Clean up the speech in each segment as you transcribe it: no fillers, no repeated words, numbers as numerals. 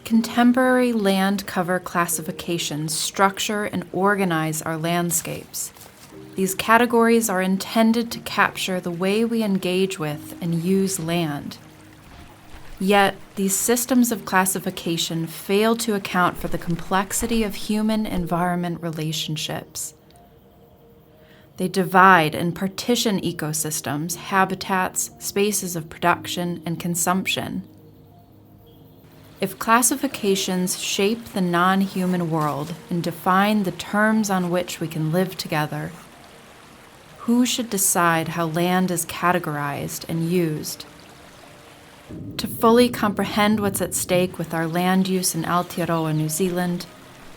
Contemporary land cover classifications structure and organize our landscapes. These categories are intended to capture the way we engage with and use land. Yet, these systems of classification fail to account for the complexity of human-environment relationships. They divide and partition ecosystems, habitats, spaces of production, and consumption. If classifications shape the non-human world and define the terms on which we can live together, who should decide how land is categorized and used? To fully comprehend what's at stake with our land use in Aotearoa New Zealand,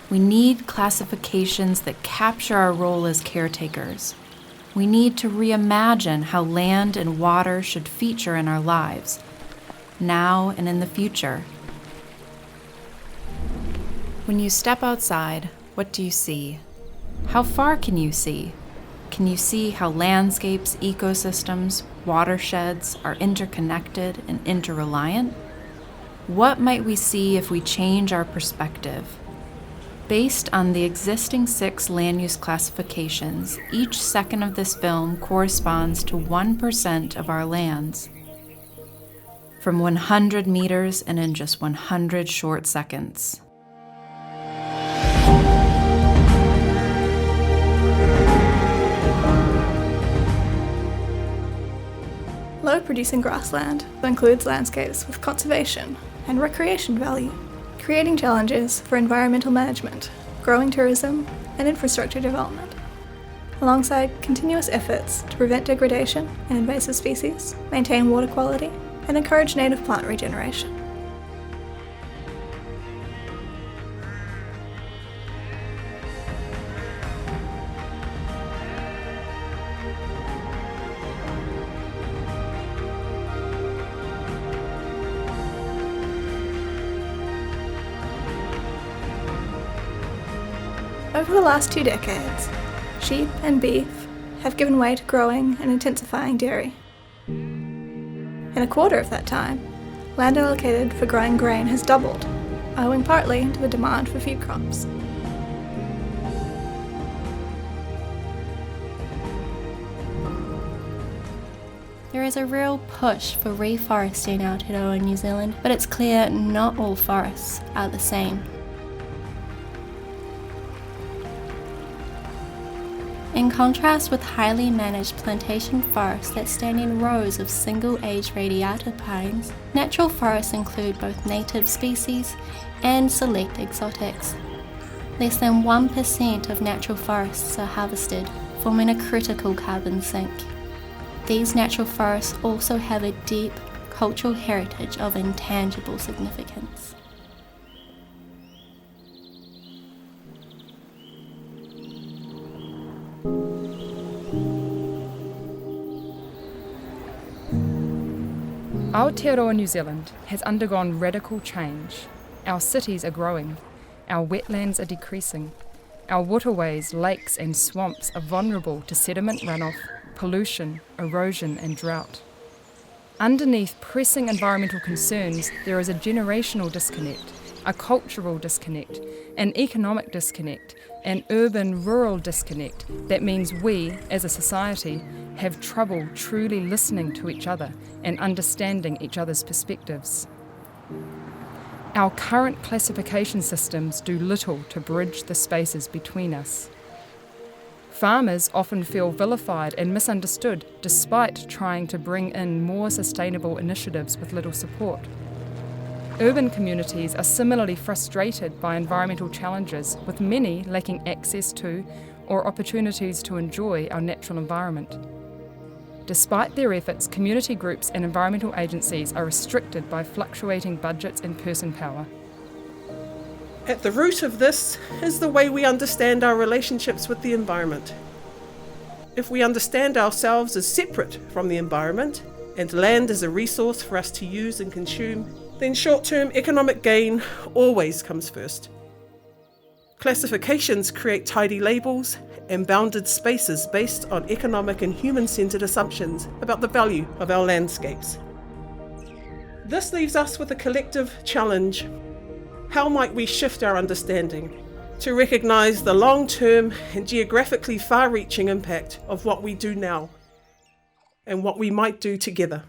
we need classifications that capture our role as caretakers. We need to reimagine how land and water should feature in our lives, now and in the future. When you step outside, what do you see? How far can you see? Can you see how landscapes, ecosystems, watersheds are interconnected and interreliant? What might we see if we change our perspective? Based on the existing 6 land use classifications, each second of this film corresponds to 1% of our lands. From 100 meters and in just 100 short seconds. Low-producing grassland includes landscapes with conservation and recreation value, creating challenges for environmental management, growing tourism, and infrastructure development, alongside continuous efforts to prevent degradation in invasive species, maintain water quality, and encourage native plant regeneration. Over the last 2 decades, sheep and beef have given way to growing and intensifying dairy. In a quarter of that time, land allocated for growing grain has doubled, owing partly to the demand for feed crops. There is a real push for reforesting in Aotearoa New Zealand, but it's clear not all forests are the same. In contrast with highly managed plantation forests that stand in rows of single-age radiata pines, natural forests include both native species and select exotics. Less than 1% of natural forests are harvested, forming a critical carbon sink. These natural forests also have a deep cultural heritage of intangible significance. Aotearoa New Zealand has undergone radical change. Our cities are growing, our wetlands are decreasing, our waterways, lakes and swamps are vulnerable to sediment runoff, pollution, erosion and drought. Underneath pressing environmental concerns, there is a generational disconnect, a cultural disconnect, an economic disconnect, an urban-rural disconnect that means we, as a society, have trouble truly listening to each other and understanding each other's perspectives. Our current classification systems do little to bridge the spaces between us. Farmers often feel vilified and misunderstood despite trying to bring in more sustainable initiatives with little support. Urban communities are similarly frustrated by environmental challenges, with many lacking access to or opportunities to enjoy our natural environment. Despite their efforts, community groups and environmental agencies are restricted by fluctuating budgets and person power. At the root of this is the way we understand our relationships with the environment. If we understand ourselves as separate from the environment, and land as a resource for us to use and consume, then short-term economic gain always comes first. Classifications create tidy labels and bounded spaces based on economic and human-centred assumptions about the value of our landscapes. This leaves us with a collective challenge. How might we shift our understanding to recognise the long-term and geographically far-reaching impact of what we do now and what we might do together?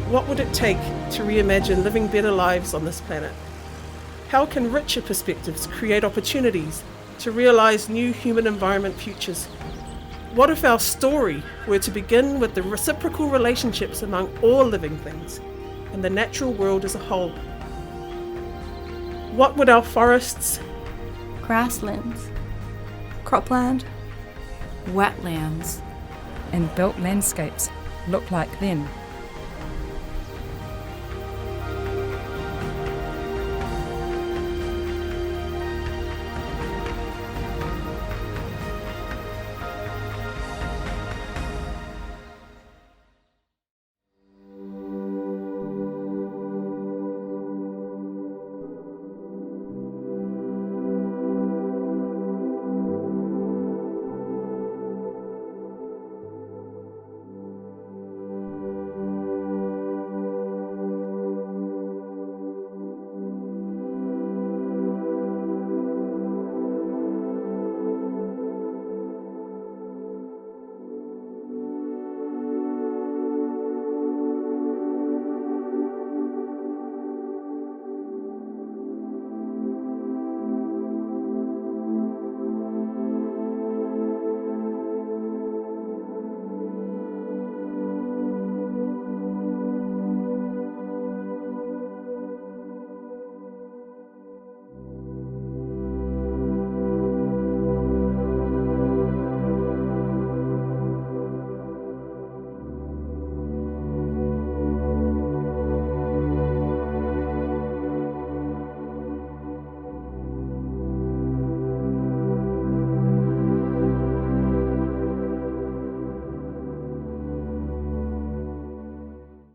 What would it take to reimagine living better lives on this planet? How can richer perspectives create opportunities to realise new human-environment futures? What if our story were to begin with the reciprocal relationships among all living things and the natural world as a whole? What would our forests, Grasslands, Cropland, Wetlands, and built landscapes look like then?